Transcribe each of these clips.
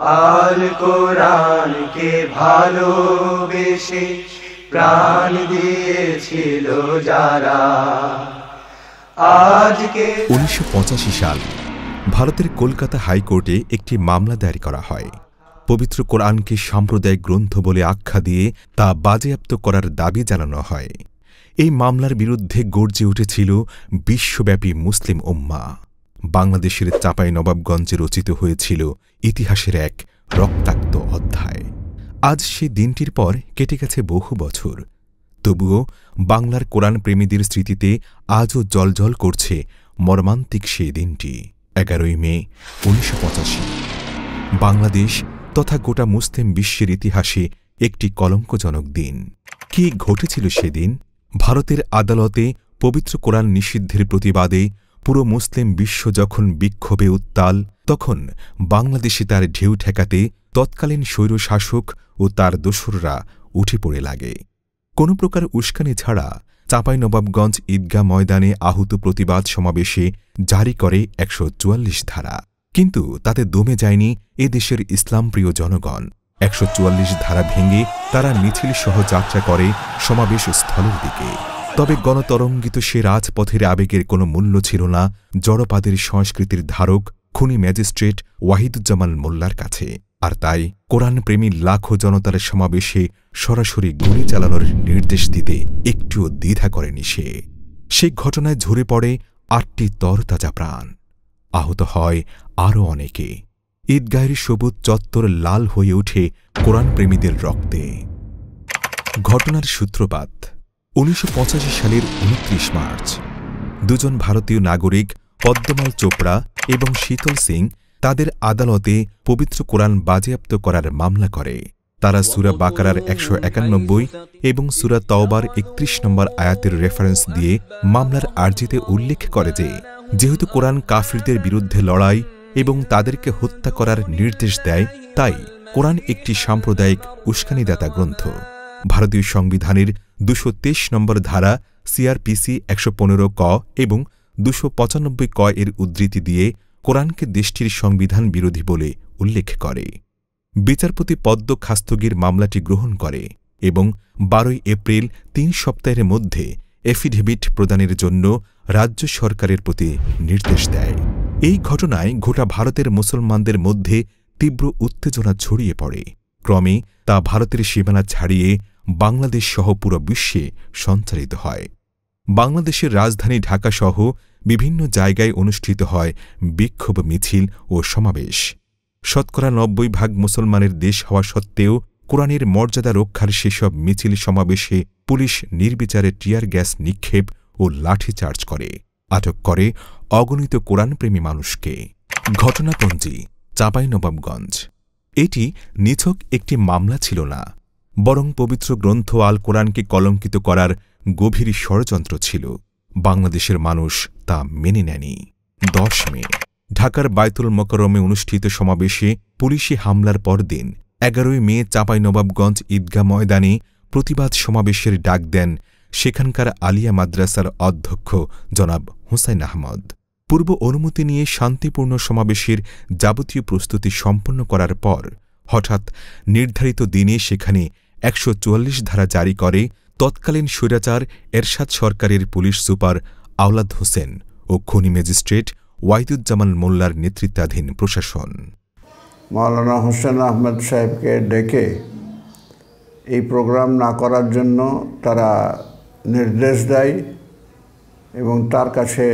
আল কোরআনকে ভালোবেসে প্রাণ দিয়েছিল যারা আজকে। 1985 সাল ভারতের কলকাতা হাইকোর্টে একটি মামলা দায়ের করা হয়। পবিত্র কোরআনকে সাম্প্রদায়িক গ্রন্থ বলে আখ্যা দিয়ে তা বাজেয়াপ্ত করার দাবি জানানো হয়। এই মামলার বিরুদ্ধে গর্জে উঠেছিল বিশ্বব্যাপী মুসলিম উম্মাহ। বাংলাদেশের চাঁপাইনবাবগঞ্জে রচিত হয়েছিল ইতিহাসের এক রক্তাক্ত অধ্যায়। আজ সে দিনটির পর কেটে গেছে বহু বছর, তবুও বাংলার কোরআন প্রেমীদের স্মৃতিতে আজও জ্বলজ্বল করছে মর্মান্তিক সেই দিনটি। 11ই মে 1985 বাংলাদেশ তথা গোটা মুসলিম বিশ্বের ইতিহাসে একটি কলঙ্কজনক দিন। কি ঘটেছিল সেদিন? ভারতের আদালতে পবিত্র কোরআন নিষিদ্ধের প্রতিবাদে পুরো মুসলিম বিশ্ব যখন বিক্ষোভে উত্তাল, তখন বাংলাদেশে তার ঢেউ ঠেকাতে তৎকালীন স্বৈরশাসক ও তার দোসররা উঠে পড়ে লাগে। কোনো প্রকার উস্কানি ছাড়া চাঁপাইনবাবগঞ্জ ঈদগাহ ময়দানে আহুত প্রতিবাদ সমাবেশে জারি করে 144 ধারা। কিন্তু তাতে দমে যায়নি এদেশের ইসলামপ্রিয় জনগণ। 144 ধারা ভেঙে তারা মিছিল সহ যাত্রা করে সমাবেশ স্থলের দিকে। তবে গণতরঙ্গিত সে রাজপথের আবেগের কোনো মূল্য ছিল না জড়পাদের সংস্কৃতির ধারক খুনি ম্যাজিস্ট্রেট ওয়াহিদুজ্জামান মোল্লার কাছে। আর তাই কোরআনপ্রেমী লাখো জনতার সমাবেশে সরাসরি গুলি চালানোর নির্দেশ দিতে একটুও দ্বিধা করেনি সে। সে ঘটনায় ঝরে পড়ে 8টি তরতাজা প্রাণ। আহত হয় আরও অনেকে। ঈদগাহের সবুজ চত্বর লাল হয়ে ওঠে কোরআনপ্রেমীদের রক্তে। ঘটনার সূত্রপাত 1985 সালের 29 মার্চ। দুজন ভারতীয় নাগরিক পদ্মমাল চোপড়া এবং শীতল সিং তাদের আদালতে পবিত্র কোরআন বাজেয়াপ্ত করার মামলা করে। তারা সূরা বাকারার 191 এবং সূরা তওবার 31 নম্বর আয়াতের রেফারেন্স দিয়ে মামলার আর্জিতে উল্লেখ করে যে, যেহেতু কোরআন কাফিরদের বিরুদ্ধে লড়াই এবং তাদেরকে হত্যা করার নির্দেশ দেয়, তাই কোরআন একটি সাম্প্রদায়িক উস্কানিদাতা গ্রন্থ। ভারতীয় সংবিধানের 223 নম্বর ধারা সিআরপিসি 115 ক এবং 295 ক এর উদ্ধৃতি দিয়ে কোরআনকে দেশটির সংবিধান বিরোধী বলে উল্লেখ করে। বিচারপতি পদ্ম খাস্তগির মামলাটি গ্রহণ করে এবং 12 এপ্রিল 3 সপ্তাহের মধ্যে এফিডেভিট প্রদানের জন্য রাজ্য সরকারের প্রতি নির্দেশ দেয়। এই ঘটনায় গোটা ভারতের মুসলমানদের মধ্যে তীব্র উত্তেজনা ছড়িয়ে পড়ে। ক্রমে তা ভারতের সীমানা ছাড়িয়ে বাংলাদেশ সহ পুরো বিশ্বে সঞ্চারিত হয়। বাংলাদেশের রাজধানী ঢাকাসহ বিভিন্ন জায়গায় অনুষ্ঠিত হয় বিক্ষোভ মিছিল ও সমাবেশ। শতকরা 90% মুসলমানের দেশ হওয়া সত্ত্বেও কোরআনের মর্যাদা রক্ষার সেসব মিছিল সমাবেশে পুলিশ নির্বিচারে টিয়ার গ্যাস নিক্ষেপ ও লাঠিচার্জ করে, আটক করে অগণিত কোরআনপ্রেমী মানুষকে। ঘটনাপঞ্জি চাঁপাইনবাবগঞ্জ। এটি নিছক একটি মামলা ছিল না, বরং পবিত্র গ্রন্থ আল কোরআনকে কলঙ্কিত করার গভীর ষড়যন্ত্র ছিল। বাংলাদেশের মানুষ তা মেনে নেয়নি। 10 মে ঢাকার বায়তুল মোকাররমে অনুষ্ঠিত সমাবেশে পুলিশি হামলার পরদিন 11ই মে চাঁপাইনবাবগঞ্জ ঈদগাহ ময়দানে প্রতিবাদ সমাবেশের ডাক দেন সেখানকার আলিয়া মাদ্রাসার অধ্যক্ষ জনাব হুসাইন আহমদ। পূর্ব অনুমতি নিয়ে শান্তিপূর্ণ সমাবেশের যাবতীয় প্রস্তুতি সম্পন্ন করার পর হঠাৎ নির্ধারিত দিনে সেখানে 144 ধারা জারি করে তৎকালীন স্বৈরাচার এরশাদ সরকারের পুলিশ সুপার আওলাদ হোসেন ও খনি ম্যাজিস্ট্রেট ওয়াহিদুজ্জামান মোল্লার নেতৃত্বাধীন প্রশাসন। মাওলানা হোসেন আহমেদ সাহেবকে ডেকে এই প্রোগ্রাম না করার জন্য তারা নির্দেশ দেয় এবং তার কাছে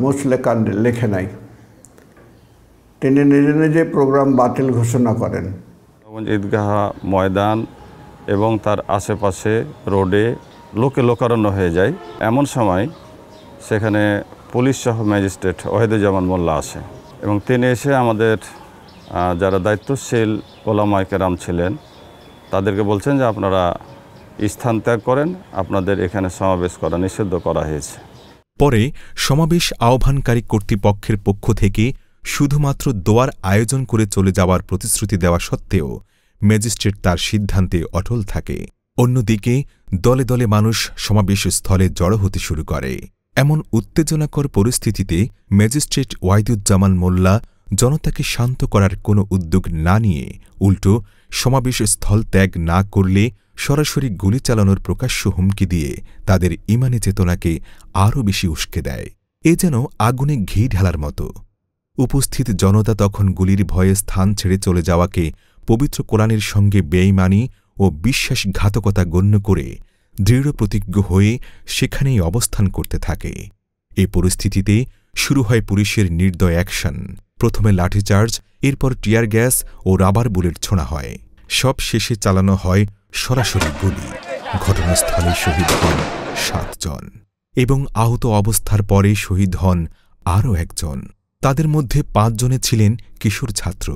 মুচলেকা লেখে নেয়। তিনি নিজে নিজে প্রোগ্রাম বাতিল ঘোষণা করেন। ঈদগাহ ময়দান এবং তার আশেপাশে রোডে লোকে লোকারণ্য হয়ে যায়। এমন সময় সেখানে পুলিশ সহ ম্যাজিস্ট্রেট ওয়াহিদুজ্জামান মোল্লা আসে এবং তিনি এসে আমাদের যারা দায়িত্বশীল ওলামায়ে কেরাম ছিলেন তাদেরকে বলছেন যে আপনারা স্থান ত্যাগ করেন, আপনাদের এখানে সমাবেশ করা নিষিদ্ধ করা হয়েছে। পরে সমাবেশ আহ্বানকারী কর্তৃপক্ষের পক্ষ থেকে শুধুমাত্র দোয়ার আয়োজন করে চলে যাওয়ার প্রতিশ্রুতি দেওয়া সত্ত্বেও ম্যাজিস্ট্রেট তার সিদ্ধান্তে অটল থাকে। অন্যদিকে দলে দলে মানুষ সমাবেশ স্থলে জড়ো হতে শুরু করে। এমন উত্তেজনাকর পরিস্থিতিতে ম্যাজিস্ট্রেট ওয়াহিদুজ্জামান মোল্লা জনতাকে শান্ত করার কোনো উদ্যোগ না নিয়ে উল্টো সমাবেশ স্থল ত্যাগ না করলে সরাসরি গুলি চালানোর প্রকাশ্য হুমকি দিয়ে তাদের ইমানি চেতনাকে আরও বেশি উস্কে দেয়। এ যেন আগুনে ঘি ঢালার মতো। উপস্থিত জনতা তখন গুলির ভয়ে স্থান ছেড়ে চলে যাওয়াকে পবিত্র কোরআনের সঙ্গে বেঈমানি ও বিশ্বাসঘাতকতা গণ্য করে দৃঢ় প্রতিজ্ঞ হয়ে সেখানেই অবস্থান করতে থাকে। এ পরিস্থিতিতে শুরু হয় পুলিশের নির্দয় অ্যাকশন। প্রথমে লাঠিচার্জ, এরপর টিয়ার গ্যাস ও রাবার বুলেট ছোঁড়া হয়। সব শেষে চালানো হয় সরাসরি গুলি। ঘটনাস্থলে শহীদ হন ৭ জন এবং আহত অবস্থার পরে শহীদ হন আরও একজন। তাদের মধ্যে ৫ জনে ছিলেন কিশোর ছাত্র,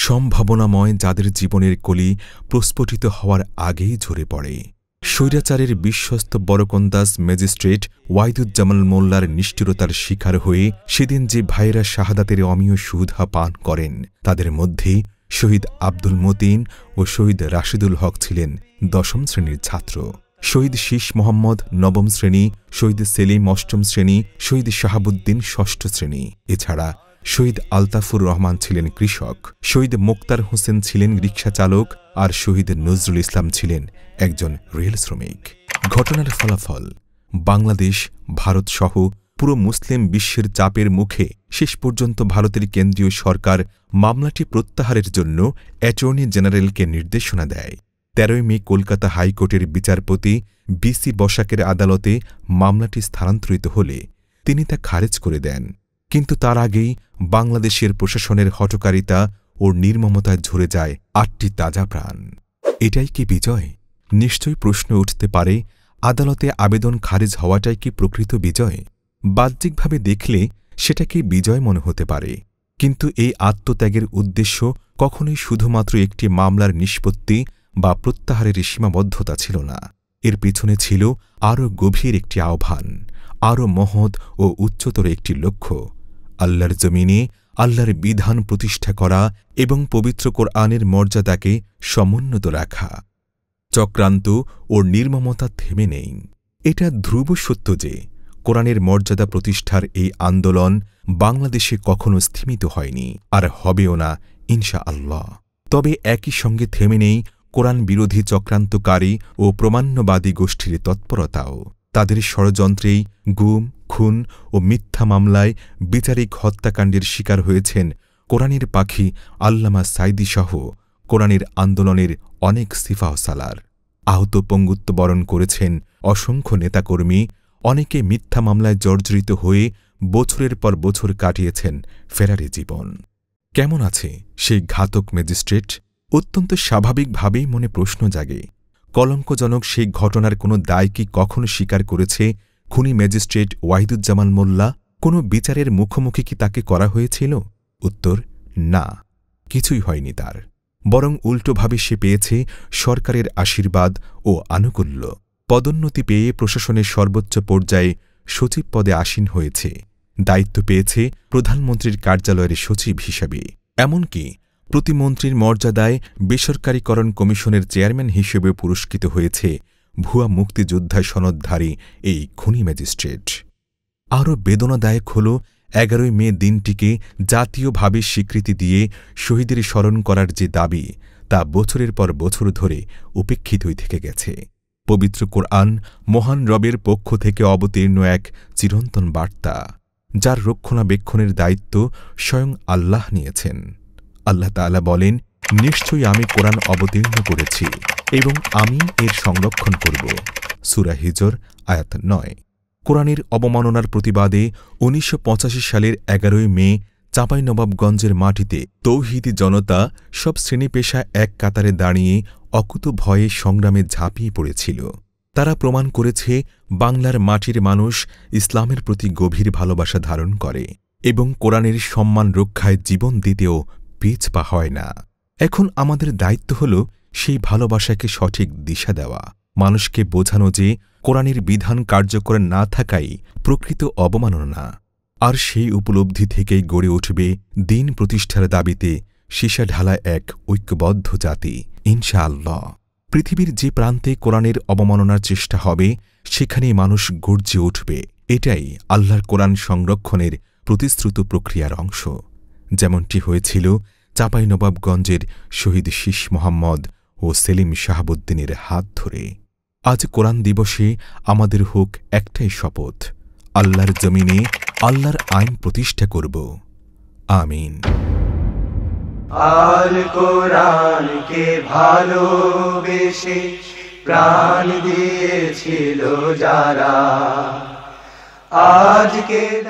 সম্ভাবনাময় যাদের জীবনের কলি প্রস্ফুটিত হওয়ার আগেই ঝরে পড়ে। স্বৈরাচারের বিশ্বস্ত বরকন্দাজ ম্যাজিস্ট্রেট ওয়াহিদুজ্জামান মোল্লার নিষ্ঠুরতার শিকার হয়ে সেদিন যে ভাইয়েরা শাহাদাতের অমীয় সুধা পান করেন, তাদের মধ্যে শহীদ আব্দুল মতিন ও শহীদ রাশিদুল হক ছিলেন ১০ম শ্রেণীর ছাত্র, শহীদ শীষ মোহাম্মদ ৯ম শ্রেণী, শহীদ সেলিম ৮ম শ্রেণী, শহীদ শাহাবুদ্দিন ৬ষ্ঠ শ্রেণী। এছাড়া শহীদ আলতাফুর রহমান ছিলেন কৃষক, শহীদ মোক্তার হোসেন ছিলেন রিকশা চালক, আর শহীদ নজরুল ইসলাম ছিলেন একজন রেল শ্রমিক। ঘটনার ফলাফল বাংলাদেশ, ভারতসহ পুরো মুসলিম বিশ্বের চাপের মুখে শেষ পর্যন্ত ভারতের কেন্দ্রীয় সরকার মামলাটি প্রত্যাহারের জন্য অ্যাটর্নি জেনারেলকে নির্দেশনা দেয়। ১৩ মে কলকাতা হাইকোর্টের বিচারপতি বিসি বসাকের আদালতে মামলাটি স্থানান্তরিত হলে তিনি তা খারিজ করে দেন। কিন্তু তার আগেই বাংলাদেশের প্রশাসনের হঠকারিতা ও নির্মমতায় ঝরে যায় ৮টি তাজা প্রাণ। এটাই কি বিজয়? নিশ্চয়ই প্রশ্ন উঠতে পারে, আদালতে আবেদন খারিজ হওয়াটাই কি প্রকৃত বিজয়? বাহ্যিকভাবে দেখলে সেটা কি বিজয় মনে হতে পারে, কিন্তু এই আত্মত্যাগের উদ্দেশ্য কখনোই শুধুমাত্র একটি মামলার নিষ্পত্তি বা প্রত্যাহারের সীমাবদ্ধতা ছিল না। এর পিছনে ছিল আরও গভীর একটি আহ্বান, আরও মহৎ ও উচ্চতর একটি লক্ষ্য, আল্লাহর জমিনে আল্লাহর বিধান প্রতিষ্ঠা করা এবং পবিত্র কোরআনের মর্যাদাকে সমুন্নত রাখা। চক্রান্ত ও নির্মমতা থেমে নেই। এটা ধ্রুব সত্য যে কোরআনের মর্যাদা প্রতিষ্ঠার এই আন্দোলন বাংলাদেশে কখনো স্থিমিত হয়নি, আর হবেও না ইনশাআল্লাহ। তবে একই সঙ্গে থেমে নেই কোরআন বিরোধী চক্রান্তকারী ও প্রমাণ্যবাদী গোষ্ঠীর তৎপরতাও। তাদের ষড়যন্ত্রেই গুম, খুন ও মিথ্যা মামলায় বিচারিক হত্যাকাণ্ডের শিকার হয়েছেন কোরআনের পাখি আল্লামা সাঈদীসহ কোরআনের আন্দোলনের অনেক সিফাহসালার। আহত পঙ্গুত্ব বরণ করেছেন অসংখ্য নেতাকর্মী, অনেকে মিথ্যা মামলায় জর্জরিত হয়ে বছরের পর বছর কাটিয়েছেন ফেরারি জীবন। কেমন আছে সেই ঘাতক ম্যাজিস্ট্রেট? অত্যন্ত স্বাভাবিকভাবেই মনে প্রশ্ন জাগে, কলঙ্কজনক সেই ঘটনার কোনো দায় কি কখনো স্বীকার করেছে খুনি ম্যাজিস্ট্রেট ওয়াহিদুজ্জামান মোল্লা? কোনো বিচারের মুখোমুখি কি তাকে করা হয়েছিল? উত্তর না, কিছুই হয়নি তার। বরং উল্টোভাবে সে পেয়েছে সরকারের আশীর্বাদ ও আনুকূল্য। পদোন্নতি পেয়ে প্রশাসনের সর্বোচ্চ পর্যায়ে সচিব পদে আসীন হয়েছে, দায়িত্ব পেয়েছে প্রধানমন্ত্রীর কার্যালয়ের সচিব হিসাবে। এমনকি প্রতিমন্ত্রীর মর্যাদায় বেসরকারীকরণ কমিশনের চেয়ারম্যান হিসেবে পুরস্কৃত হয়েছে ভুয়া মুক্তিযোদ্ধা সনদধারী এই খুনি ম্যাজিস্ট্রেট। আরও বেদনাদায়ক হল ১১ মে দিনটিকে জাতীয়ভাবে স্বীকৃতি দিয়ে শহীদের স্মরণ করার যে দাবি, তা বছরের পর বছর ধরে উপেক্ষিতই থেকে গেছে। পবিত্র কোরআন মহান রবের পক্ষ থেকে অবতীর্ণ এক চিরন্তন বার্তা, যার রক্ষণাবেক্ষণের দায়িত্ব স্বয়ং আল্লাহ নিয়েছেন। আল্লাহ তাআলা বলেন, নিশ্চয়ই আমি কোরআন অবতীর্ণ করেছি এবং আমি এর সংরক্ষণ করব। সূরা হিজর আয়াত ৯। কোরআনের অবমাননার প্রতিবাদে ১৯৮৫ সালের ১১ মে চাঁপাইনবাবগঞ্জের মাটিতে তৌহিদি জনতা সব শ্রেণী পেশা এক কাতারে দাঁড়িয়ে অকুতভয়ে সংগ্রামে ঝাঁপিয়ে পড়েছিল। তারা প্রমাণ করেছে বাংলার মাটির মানুষ ইসলামের প্রতি গভীর ভালোবাসা ধারণ করে এবং কোরআনের সম্মান রক্ষায় জীবন দিতেও পিছপা হয় না। এখন আমাদের দায়িত্ব হল সেই ভালোবাসাকে সঠিক দিশা দেওয়া, মানুষকে বোঝানো যে কোরআনের বিধান কার্যকর না থাকাই প্রকৃত অবমাননা। আর সেই উপলব্ধি থেকেই গড়ে উঠবে দিন প্রতিষ্ঠার দাবিতে সীসা ঢালা এক ঐক্যবদ্ধ জাতি ইনশাআল্লাহ। পৃথিবীর যে প্রান্তে কোরআনের অবমাননার চেষ্টা হবে, সেখানেই মানুষ গর্জে উঠবে। এটাই আল্লাহর কোরআন সংরক্ষণের প্রতিশ্রুত প্রক্রিয়ার অংশ। যেমনটি হয়েছিল চাঁপাইনবাবগঞ্জের শহীদ শীষ মোহাম্মদ ও সেলিম শাহাবুদ্দিনের হাত ধরে। আজ কোরআন দিবসে আমাদের হোক একটাই শপথ, আল্লাহর জমিনে আল্লাহর আইন প্রতিষ্ঠা করব। আমিন। আল কোরআনকে ভালোবেসে প্রাণ দিয়েছিল যারা, আজকে